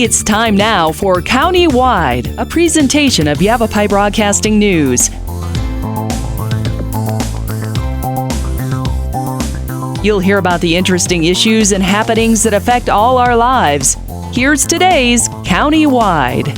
It's time now for County-Wide, a presentation of Yavapai Broadcasting News. You'll hear about the interesting issues and happenings that affect all our lives. Here's today's County-Wide.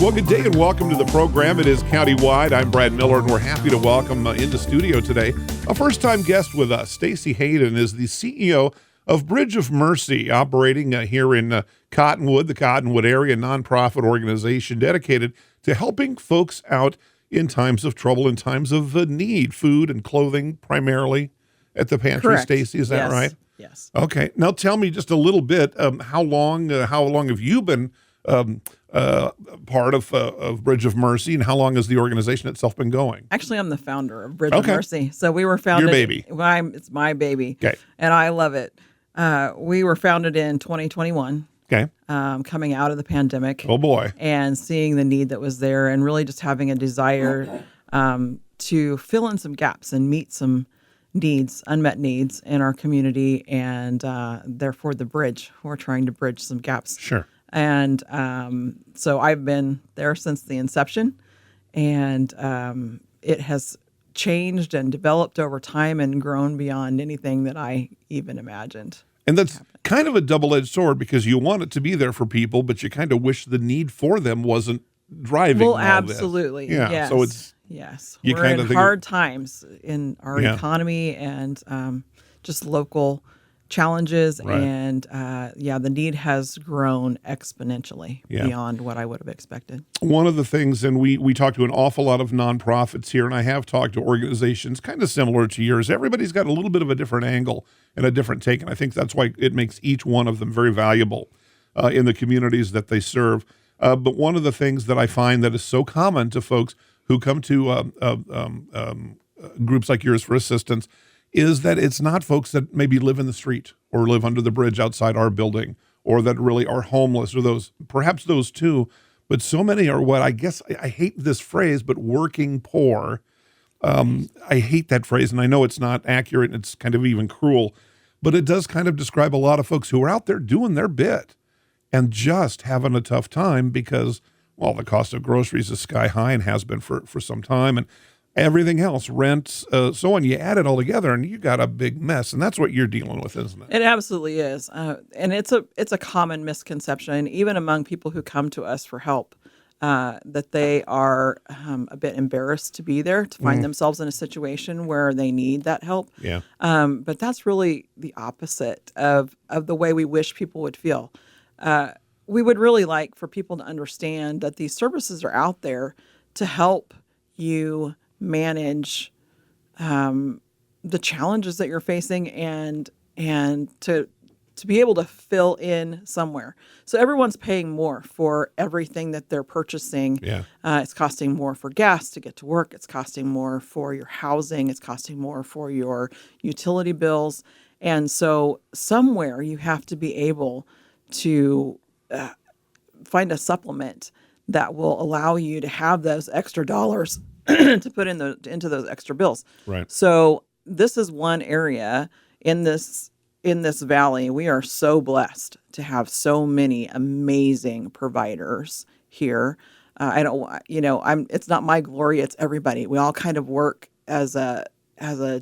Well, good day and welcome to the program. It is County-Wide. I'm Brad Miller, and we're happy to welcome into studio today a first-time guest with us. Stacey Hayden is the CEO of Bridge of Mercy, operating here in Cottonwood, the Cottonwood area, nonprofit organization dedicated to helping folks out in times of trouble, in times of need, food and clothing primarily at the pantry. Correct. Stacey, is that right? Yes. Okay. Now tell me just a little bit. How long have you been part of Bridge of Mercy, and how long has the organization itself been going? Actually, I'm the founder of Bridge of Mercy. So we were founded. Your baby. It's my baby. Okay. And I love it. We were founded in 2021. Okay. Coming out of the pandemic. Oh boy. And seeing the need that was there, and really just having a desire to fill in some gaps and meet some needs, unmet needs in our community, and therefore the bridge. We're trying to bridge some gaps. Sure. And so I've been there since the inception, and it has changed and developed over time and grown beyond anything that I even imagined. And that's kind of a double-edged sword, because you want it to be there for people, but you kind of wish the need for them wasn't driving all absolutely. this. Yeah. Yes. So it's you we're kind in of think hard times in our economy and just local challenges, right. and the need has grown exponentially beyond what I would have expected. One of the things, and we talk to an awful lot of nonprofits here, and I have talked to organizations kind of similar to yours. Everybody's got a little bit of a different angle and a different take, and I think that's why it makes each one of them very valuable in the communities that they serve. But one of the things that I find that is so common to folks who come to groups like yours for assistance is that it's not folks that maybe live in the street or live under the bridge outside our building, or that really are homeless, or perhaps those too. But so many are what I guess, I hate this phrase, but working poor. I hate that phrase, and I know it's not accurate, and it's kind of even cruel, but it does kind of describe a lot of folks who are out there doing their bit and just having a tough time because, well, the cost of groceries is sky high and has been for some time, and everything else, rent, so on. You add it all together, and you got a big mess, and that's what you're dealing with, isn't it? It absolutely is, and it's a common misconception, even among people who come to us for help, that they are a bit embarrassed to be there, to find themselves in a situation where they need that help. Yeah. But that's really the opposite of the way we wish people would feel. We would really like for people to understand that these services are out there to help you manage the challenges that you're facing, and to be able to fill in somewhere. So everyone's paying more for everything that they're purchasing. Yeah. It's costing more for gas to get to work. It's costing more for your housing. It's costing more for your utility bills. And so somewhere you have to be able to find a supplement that will allow you to have those extra dollars to put into those extra bills. Right. So this is one area in this valley. We are so blessed to have so many amazing providers here. It's not my glory, it's everybody. We all kind of work as a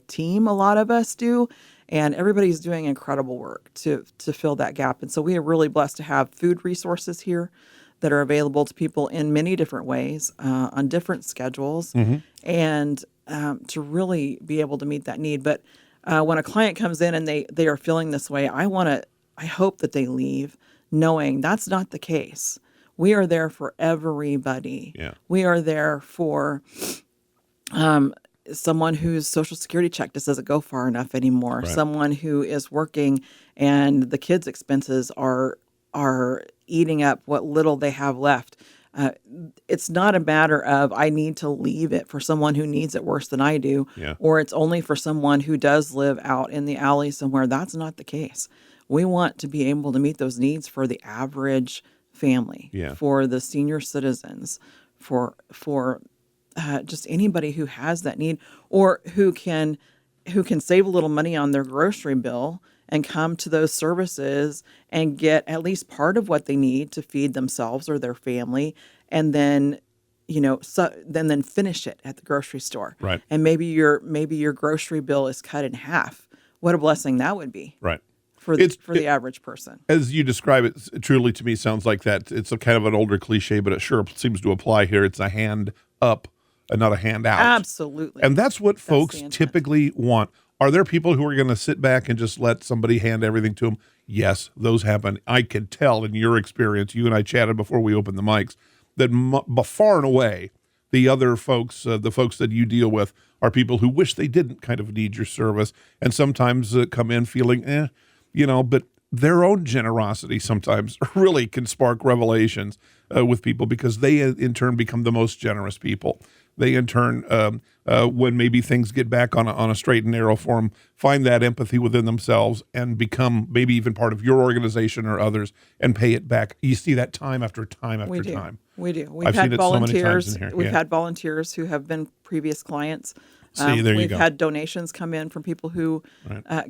team, a lot of us do, and everybody's doing incredible work to fill that gap. And so we are really blessed to have food resources here that are available to people in many different ways, on different schedules, and to really be able to meet that need. But when a client comes in and they are feeling this way, I hope that they leave knowing that's not the case. We are there for everybody. Yeah. We are there for someone whose Social Security check just doesn't go far enough anymore. Right. Someone who is working and the kids' expenses are eating up what little they have left. It's not a matter of I need to leave it for someone who needs it worse than I do, or it's only for someone who does live out in the alley somewhere. That's not the case. We want to be able to meet those needs for the average family, for the senior citizens, for just anybody who has that need, or who can who can save a little money on their grocery bill and come to those services and get at least part of what they need to feed themselves or their family, and then then finish it at the grocery store. Right. And maybe your grocery bill is cut in half. What a blessing that would be. Right. For the average person. As you describe it, truly to me sounds like that. It's a kind of an older cliche, but it sure seems to apply here. It's a hand up and not a hand out. Absolutely. And that's what folks the intent. typically want. Are there people who are going to sit back and just let somebody hand everything to them? Yes, those happen. I could tell in your experience, you and I chatted before we opened the mics, that far and away, the other folks, the folks that you deal with, are people who wish they didn't kind of need your service, and sometimes come in feeling, but their own generosity sometimes really can spark revelations with people, because they in turn become the most generous people. They in turn, when maybe things get back on a straight and narrow for them, find that empathy within themselves and become maybe even part of your organization or others and pay it back. You see that time after time after time. We do. I've seen it so many times in here. We've had volunteers who have been previous clients. See, there you we've go. had donations come in from people who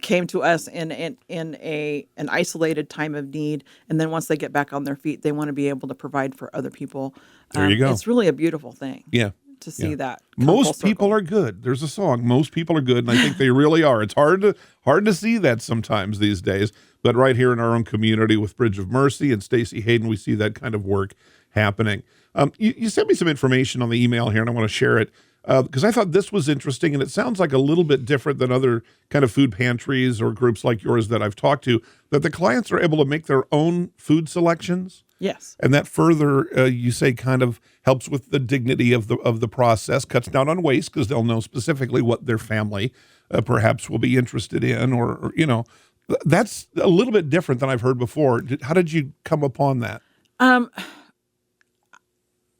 came to us in an isolated time of need, and then once they get back on their feet, they want to be able to provide for other people. There you go. It's really a beautiful thing. Yeah. To see that. Most people are good. There's a song, most people are good, and I think they really are. It's hard to see that sometimes these days, but right here in our own community with Bridge of Mercy and Stacey Hayden, we see that kind of work happening. You sent me some information on the email here, and I want to share it because I thought this was interesting, and it sounds like a little bit different than other kind of food pantries or groups like yours that I've talked to, that the clients are able to make their own food selections. Yes. And that further, you say, kind of helps with the dignity of the process, cuts down on waste because they'll know specifically what their family perhaps will be interested in, or that's a little bit different than I've heard before. How did you come upon that?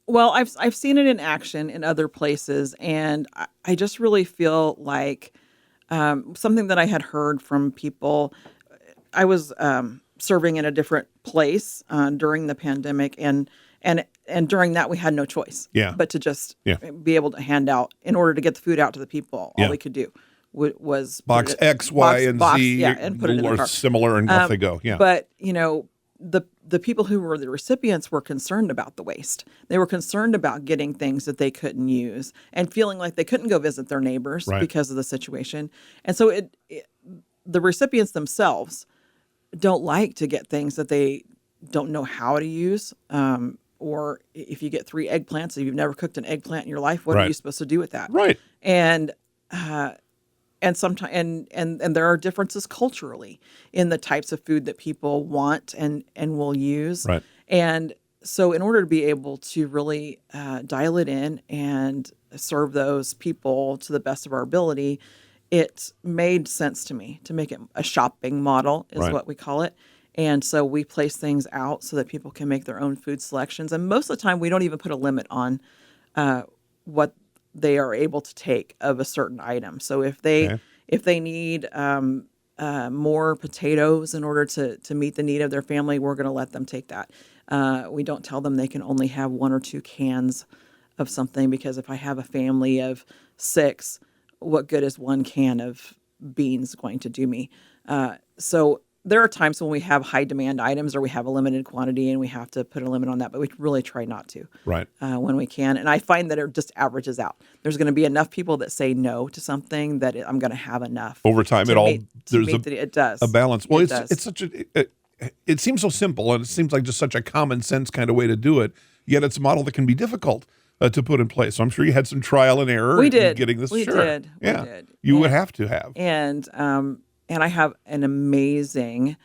Well, I've seen it in action in other places, and I just really feel like something that I had heard from people. I was serving in a different place during the pandemic, and during that we had no choice but to just be able to hand out, in order to get the food out to the people. All we could do was box X, Y, and Z, and put it in the car. Similar, and off they go. Yeah, but the people who were the recipients were concerned about the waste. They were concerned about getting things that they couldn't use and feeling like they couldn't go visit their neighbors because of the situation. And so the recipients themselves don't like to get things that they don't know how to use. Or if you get 3 eggplants and you've never cooked an eggplant in your life, what are you supposed to do with that? Right. And sometimes and there are differences culturally in the types of food that people want and will use. Right. And so in order to be able to really dial it in and serve those people to the best of our ability, it made sense to me to make it a shopping model, is what we call it. And so we place things out so that people can make their own food selections. And most of the time, we don't even put a limit on what they are able to take of a certain item. So if they need more potatoes in order to meet the need of their family, we're going to let them take that. We don't tell them they can only have 1 or 2 cans of something, because if I have a family of 6, what good is 1 can of beans going to do me? So there are times when we have high demand items or we have a limited quantity and we have to put a limit on that, but we really try not to when we can. And I find that it just averages out. There's going to be enough people that say no to something that I'm going to have enough. Over time, it does. A balance. Well, it's such it seems so simple, and it seems like just such a common sense kind of way to do it, yet it's a model that can be difficult to put in place. So I'm sure you had some trial and error in getting this. We did. You would have to have. And I have an amazing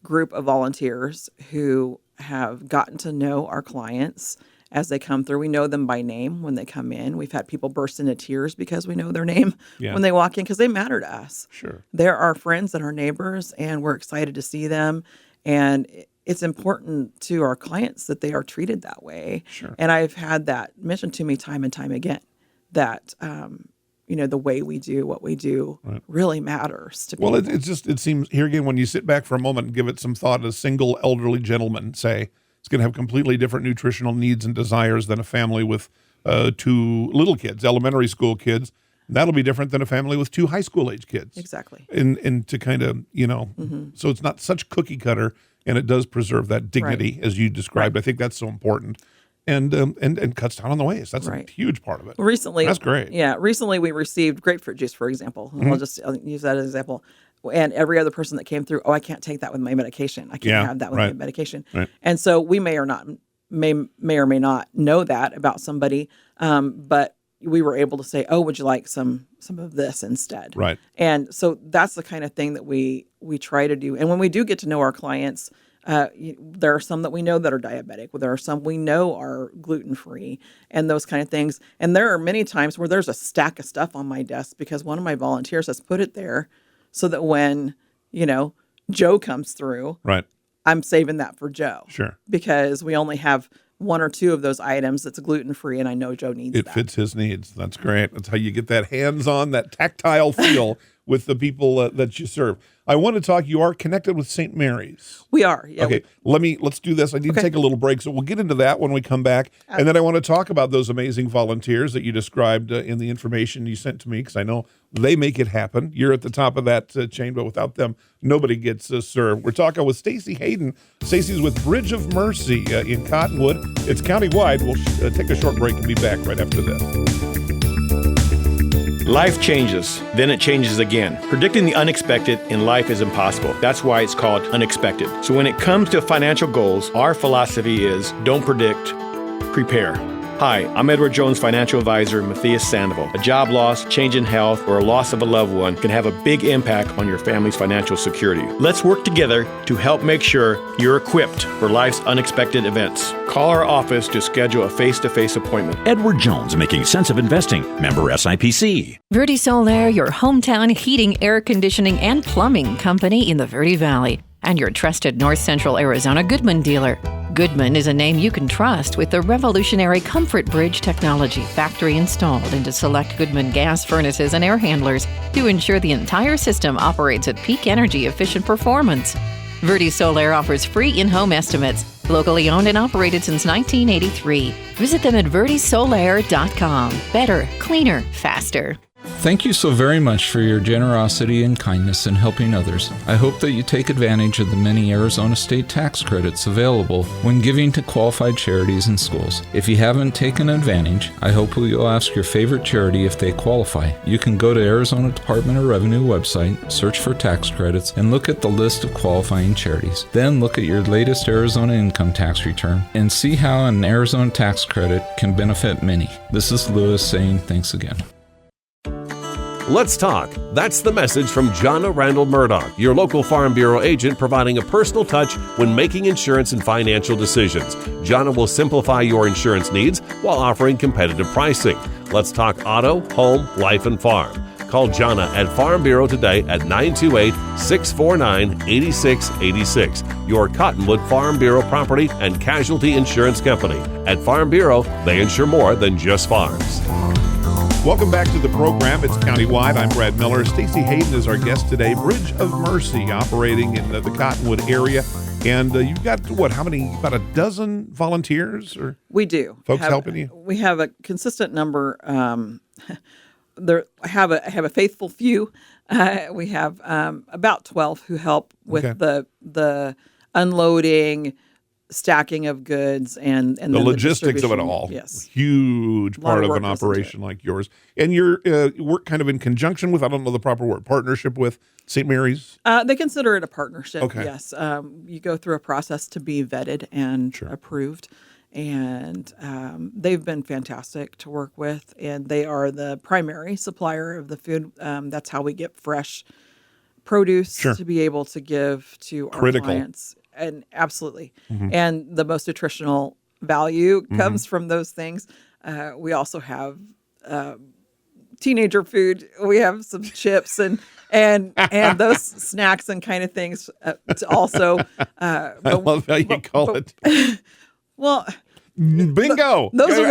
group of volunteers who have gotten to know our clients as they come through. We know them by name when they come in. We've had people burst into tears because we know their name when they walk in, because they matter to us. Sure. They're our friends and our neighbors, and we're excited to see them. And it's important to our clients that they are treated that way. Sure. And I've had that mentioned to me time and time again, that the way we do what we do really matters to people. Well, it seems here again, when you sit back for a moment and give it some thought, a single elderly gentleman, say, is going to have completely different nutritional needs and desires than a family with 2 little kids, elementary school kids. That'll be different than a family with 2 high school age kids. Exactly. And to kind of, so it's not such cookie cutter, and it does preserve that dignity as you described. I think that's so important. And cuts down on the waste. That's a huge part of it. Recently, that's great. Yeah, recently we received grapefruit juice, for example. I'll use that as an example. And every other person that came through, I can't take that with my medication. I can't have that with my medication. Right. And so we may or may not know that about somebody, but we were able to say, "Oh, would you like some of this instead?" Right. And so that's the kind of thing that we try to do. And when we do get to know our clients, there are some that we know that are diabetic. There are some we know are gluten-free and those kind of things. And there are many times where there's a stack of stuff on my desk because one of my volunteers has put it there so that when, Joe comes through, I'm saving that for Joe. Sure. Because we only have 1 or 2 of those items that's gluten-free, and I know Joe needs that. It fits his needs. That's great. That's how you get that hands-on, that tactile feel with the people that you serve. I want to talk, you are connected with St. Mary's. We are. Yeah, okay, let's do this. I need to take a little break, so we'll get into that when we come back. And then I want to talk about those amazing volunteers that you described in the information you sent to me, because I know they make it happen. You're at the top of that chain, but without them, nobody gets served. We're talking with Stacey Hayden. Stacey's with Bridge of Mercy in Cottonwood. It's countywide. We'll take a short break and be back right after this. Life changes, then it changes again. Predicting the unexpected in life is impossible. That's why it's called unexpected. So when it comes to financial goals, our philosophy is don't predict, prepare. Hi, I'm Edward Jones financial advisor Matthias Sandoval. A job loss, change in health, or a loss of a loved one can have a big impact on your family's financial security. Let's work together to help make sure you're equipped for life's unexpected events. Call our office to schedule a face-to-face appointment. Edward Jones, making sense of investing. Member SIPC. Verde Solaire, your hometown heating, air conditioning, and plumbing company in the Verde Valley. And your trusted North Central Arizona Goodman dealer. Goodman is a name you can trust with the revolutionary Comfort Bridge technology factory installed into select Goodman gas furnaces and air handlers to ensure the entire system operates at peak energy efficient performance. Verde Solaire offers free in-home estimates, locally owned and operated since 1983. Visit them at verdesolaire.com. Better, cleaner, faster. Thank you so very much for your generosity and kindness in helping others. I hope that you take advantage of the many Arizona state tax credits available when giving to qualified charities and schools. If you haven't taken advantage, I hope you'll ask your favorite charity if they qualify. You can go to Arizona Department of Revenue website, search for tax credits, and look at the list of qualifying charities. Then look at your latest Arizona income tax return and see how an Arizona tax credit can benefit many. This is Lewis saying thanks again. Let's talk. That's the message from Jonna Randall Murdoch, your local Farm Bureau agent, providing a personal touch when making insurance and financial decisions. Jonna will simplify your insurance needs while offering competitive pricing. Let's talk auto, home, life, and farm. Call Jonna at Farm Bureau today at 928-649-8686. Your Cottonwood Farm Bureau property and casualty insurance company. At Farm Bureau, they insure more than just farms. Welcome back to the program. It's Countywide. I'm Brad Miller. Stacey Hayden is our guest today. Bridge of Mercy, operating in the Cottonwood area. And you've got, how many, about a dozen volunteers? Or we do. Folks helping you? We have a consistent number. I have a faithful few. We have about 12 who help with the unloading, stacking of goods, and the logistics of it all. Yes. Huge part of an operation like yours. And you're work kind of in conjunction with, I don't know the proper word, partnership with St. Mary's? They consider it a partnership, okay. Yes. You go through a process to be vetted and approved. And they've been fantastic to work with. And they are the primary supplier of the food. That's how we get fresh produce to be able to give to our clients. And absolutely. And the most nutritional value comes from those things. We also have teenager food. We have some chips and those snacks and kind of things also. I love how you call it. Well, bingo. Those are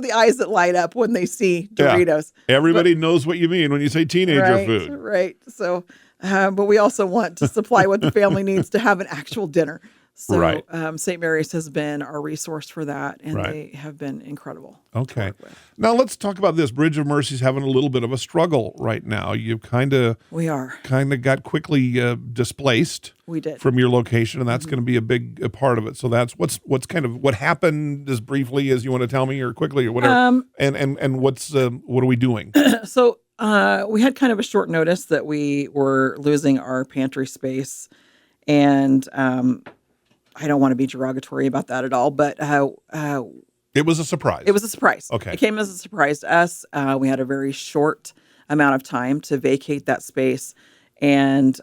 the eyes that light up when they see Doritos. Yeah. Everybody knows what you mean when you say teenager food. Right. So, but we also want to supply what the family needs to have an actual dinner. So Right. St. Mary's has been our resource for that, and Right. they have been incredible. Okay. work with. Now let's talk about this. Bridge of Mercy's having a little bit of a struggle right now. You've kind of We are. got quickly displaced We did. from your location, and that's going to be a part of it. So that's what's kind of what happened as briefly as you want to tell me, or quickly, or whatever. And what are we doing? So we had kind of a short notice that we were losing our pantry space, and I don't want to be derogatory about that at all, but It was a surprise. it was a surprise. Okay. It came as a surprise to us. We had a very short amount of time to vacate that space, and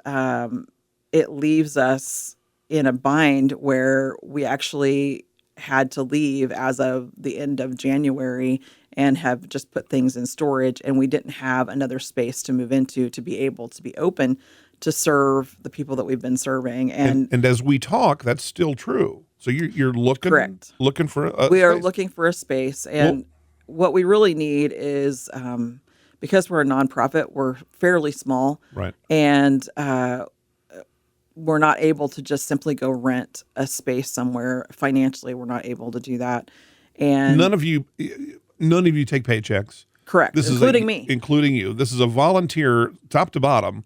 it leaves us in a bind where we actually had to leave as of the end of January and have just put things in storage, and we didn't have another space to move into to be able to be open to serve the people that we've been serving. and as we talk, that's still true. So you're looking Correct. looking for a We are space. looking for a space, and what we really need is because we're a nonprofit, we're fairly small, Right. and we're not able to just simply go rent a space somewhere. Financially, we're not able to do that. And None of you take paychecks. correct, including me. Including you. This is a volunteer, top to bottom,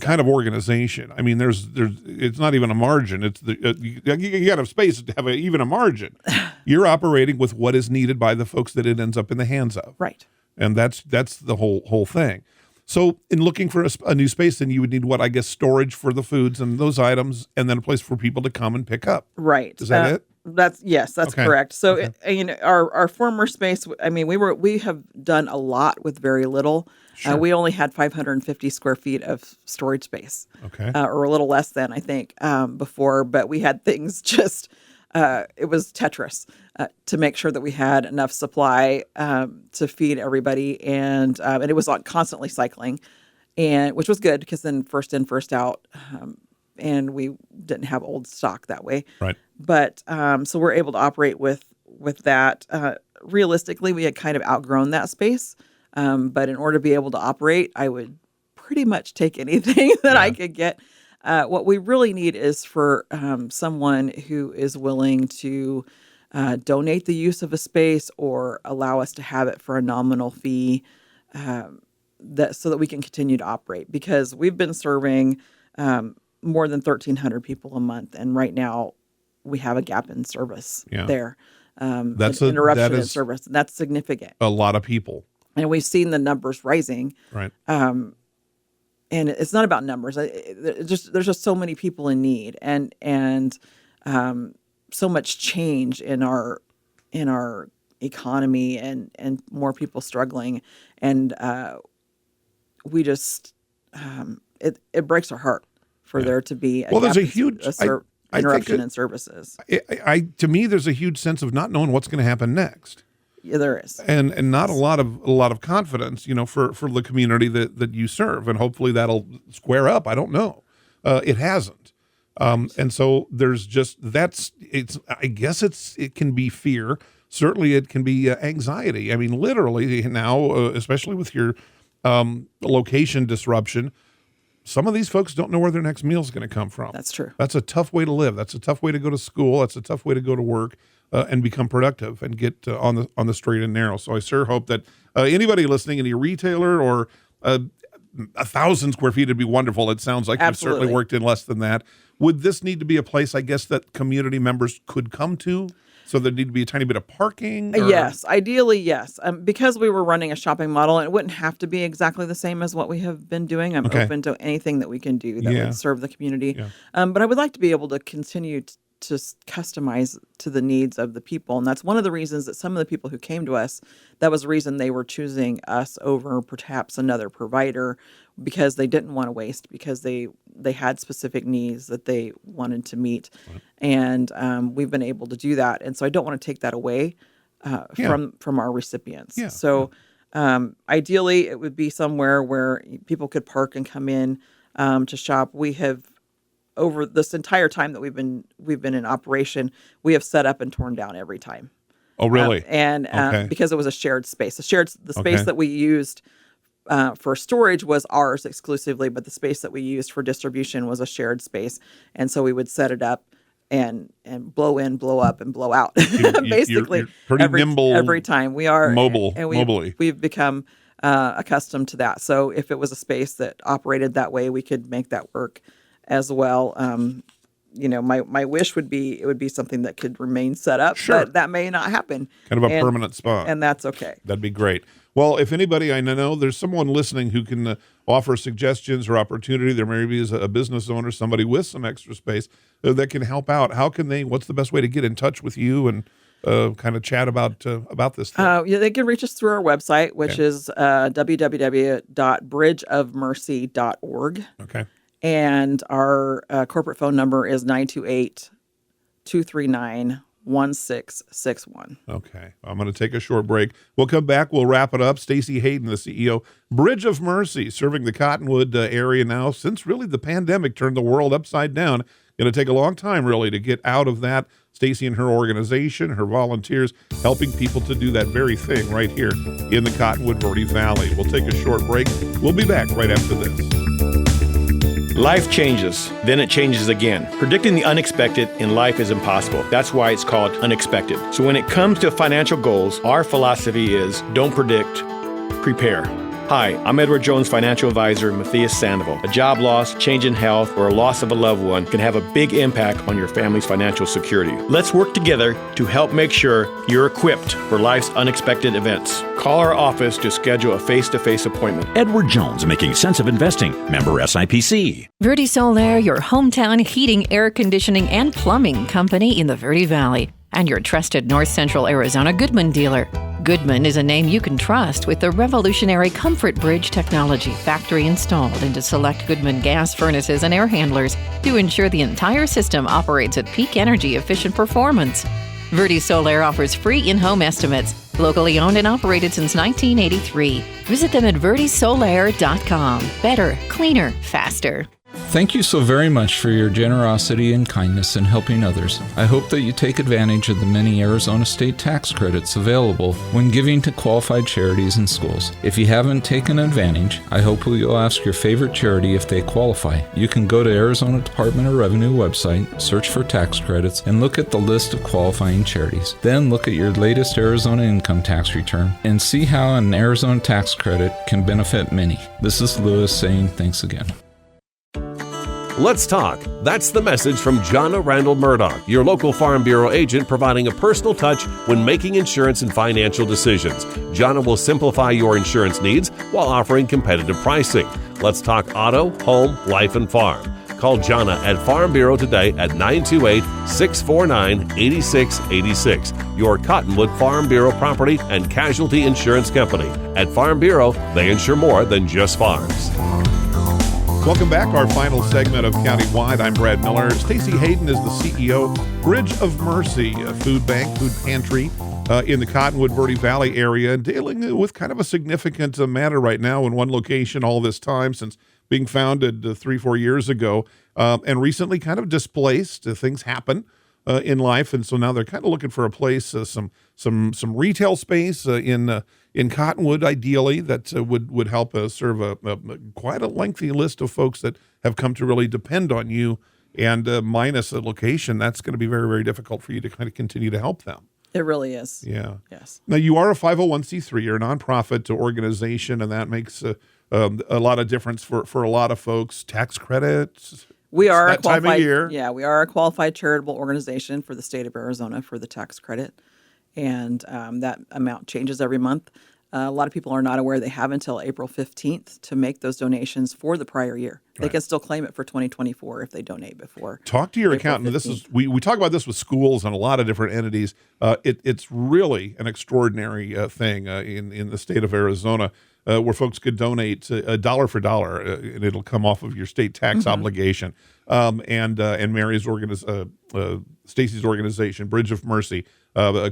kind of organization. I mean, it's not even a margin. It's you got to have space to have even a margin. You're operating with what is needed by the folks that it ends up in the hands of. Right. And that's the whole thing. So in looking for a new space, then you would need what, I guess, storage for the foods and those items, and then a place for people to come and pick up. Right. Is that it? That's Okay. correct. So Okay. our former space. I mean, we have done a lot with very little. Sure. We only had 550 square feet of storage space, Okay. or a little less than, I think, before. But we had things just. It was Tetris to make sure that we had enough supply to feed everybody, and it was constantly cycling, and which was good because then first in, first out, and we didn't have old stock that way. Right. But so we're able to operate with that. Realistically, we had kind of outgrown that space, but in order to be able to operate, I would pretty much take anything that I could get. What we really need is for someone who is willing to donate the use of a space or allow us to have it for a nominal fee, so that we can continue to operate. Because we've been serving more than 1,300 people a month, and right now we have a gap in service there. That's an interruption in is service. That's significant, a lot of people. and we've seen the numbers rising. Right. And it's not about numbers. There's just so many people in need, and so much change in our economy, and more people struggling, and we just it breaks our heart for there to be There's a huge interruption in services. To me, there's a huge sense of not knowing what's going to happen next. Yeah, there is, and not a lot of confidence, for the community that you serve, and hopefully that'll square up. I don't know, it hasn't, and so there's just I guess it can be fear. Certainly, it can be anxiety. I mean, literally now, especially with your location disruption, some of these folks don't know where their next meal is going to come from. That's true. That's a tough way to live. That's a tough way to go to school. That's a tough way to go to work. And become productive and get on the straight and narrow. So I sure hope that anybody listening, any retailer or 1,000 square feet would be wonderful. It sounds like you've certainly worked in less than that. Would this need to be a place, I guess, that community members could come to? So there need to be a tiny bit of parking? Yes, ideally, yes. Because we were running a shopping model, and it wouldn't have to be exactly the same as what we have been doing. I'm open to anything that we can do that would serve the community. Yeah. But I would like to be able to continue to customize to the needs of the people. And that's one of the reasons that some of the people who came to us, that was the reason they were choosing us over perhaps another provider, because they didn't want to waste, because they had specific needs that they wanted to meet. Right. And we've been able to do that. And so I don't want to take that away from our recipients. Yeah. So ideally it would be somewhere where people could park and come in to shop. We have, over this entire time that we've been in operation, we have set up and torn down every time. Oh, really? Because it was a shared space. The space that we used for storage was ours exclusively, but the space that we used for distribution was a shared space. And so we would set it up and blow in, blow up, and blow out. Basically, you're pretty nimble, every time. We are mobily. We've become accustomed to that. So if it was a space that operated that way, we could make that work as well. My wish would be it would be something that could remain set up, but that may not happen. Kind of a permanent spot. And that's okay. That'd be great. Well, if anybody, I know there's someone listening who can offer suggestions or opportunity. There maybe is a business owner, somebody with some extra space that can help out. How can they, what's the best way to get in touch with you and kind of chat about this thing? They can reach us through our website, which is www.bridgeofmercy.org. Okay. And our corporate phone number is 928-239-1661. Okay. I'm going to take a short break. We'll come back. We'll wrap it up. Stacey Hayden, the CEO, Bridge of Mercy, serving the Cottonwood area now since really the pandemic turned the world upside down. Going to take a long time, really, to get out of that. Stacey and her organization, her volunteers, helping people to do that very thing right here in the Cottonwood Verde Valley. We'll take a short break. We'll be back right after this. Life changes, then it changes again. Predicting the unexpected in life is impossible. That's why it's called unexpected. So when it comes to financial goals, our philosophy is don't predict, prepare. Hi, I'm Edward Jones financial advisor Matthias Sandoval. A job loss, change in health, or a loss of a loved one can have a big impact on your family's financial security. Let's work together to help make sure you're equipped for life's unexpected events. Call our office to schedule a face-to-face appointment. Edward Jones, making sense of investing. Member SIPC. Verde Solaire, your hometown heating, air conditioning, and plumbing company in the Verde Valley, and your trusted North Central Arizona Goodman dealer. Goodman is a name you can trust with the revolutionary Comfort Bridge technology, factory installed into select Goodman gas furnaces and air handlers to ensure the entire system operates at peak energy efficient performance. Verde Solaire offers free in-home estimates, locally owned and operated since 1983. Visit them at verdesolaire.com. Better, cleaner, faster. Thank you so very much for your generosity and kindness in helping others. I hope that you take advantage of the many Arizona state tax credits available when giving to qualified charities and schools. If you haven't taken advantage, I hope you'll ask your favorite charity if they qualify. You can go to Arizona Department of Revenue website, search for tax credits, and look at the list of qualifying charities. Then look at your latest Arizona income tax return and see how an Arizona tax credit can benefit many. This is Lewis saying thanks again. Let's talk. That's the message from Jonna Randall Murdoch, your local Farm Bureau agent, providing a personal touch when making insurance and financial decisions. Jonna will simplify your insurance needs while offering competitive pricing. Let's talk auto, home, life, and farm. Call Jonna at Farm Bureau today at 928-649-8686. Your Cottonwood Farm Bureau property and casualty insurance company. At Farm Bureau, they insure more than just farms. Welcome back. Our final segment of Countywide. I'm Brad Miller. Stacey Hayden is the CEO, Bridge of Mercy, a food bank, food pantry in the Cottonwood Verde Valley area, dealing with kind of a significant matter right now in one location all this time since being founded 3-4 years ago, and recently kind of displaced. Things happen in life, and so now they're kind of looking for a place, some retail space in Cottonwood, ideally, that would help serve quite a lengthy list of folks that have come to really depend on you. And minus a location, that's going to be very, very difficult for you to kind of continue to help them. It really is. Yeah. Yes. Now, you are a 501c3, you're a nonprofit organization, and that makes a lot of difference for a lot of folks. Tax credits. We are that time of year. Yeah, we are a qualified charitable organization for the state of Arizona for the tax credit. And that amount changes every month. A lot of people are not aware they have until April 15th to make those donations for the prior year. Right. They can still claim it for 2024 if they donate before. Talk to your April accountant. 15th. This is we talk about this with schools and a lot of different entities. It's really an extraordinary thing in the state of Arizona where folks could donate $1 for dollar and it'll come off of your state tax obligation. And Mary's Stacey's organization, Bridge of Mercy,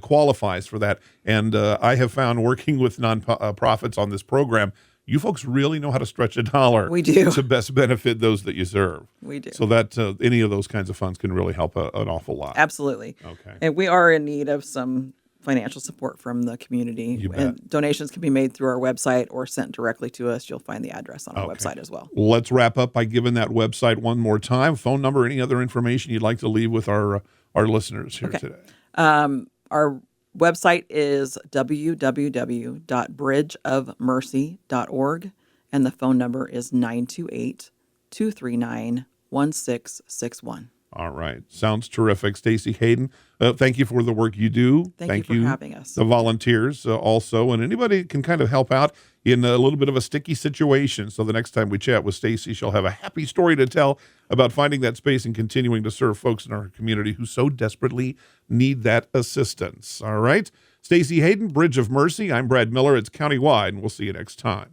qualifies for that. And I have found working with nonprofits on this program, you folks really know how to stretch a dollar. We do. To best benefit those that you serve. We do. So that any of those kinds of funds can really help an awful lot. Absolutely. Okay. And we are in need of some financial support from the community. You bet. And donations can be made through our website or sent directly to us. You'll find the address on our Okay. website as well. Let's wrap up by giving that website one more time. Phone number, any other information you'd like to leave with our listeners here today. Our website is www.bridgeofmercy.org, and the phone number is 928-239-1661. All right. Sounds terrific. Stacey, Hayden, thank you for the work you do. Thank you for having us. The volunteers also, and anybody can kind of help out in a little bit of a sticky situation. So the next time we chat with Stacey, she'll have a happy story to tell about finding that space and continuing to serve folks in our community who so desperately need that assistance. All right. Stacey, Hayden, Bridge of Mercy. I'm Brad Miller. It's Countywide, and we'll see you next time.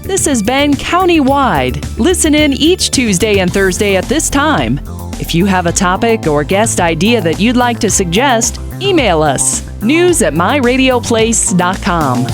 This has been Countywide. Listen in each Tuesday and Thursday at this time. If you have a topic or guest idea that you'd like to suggest, email us, news@myradioplace.com.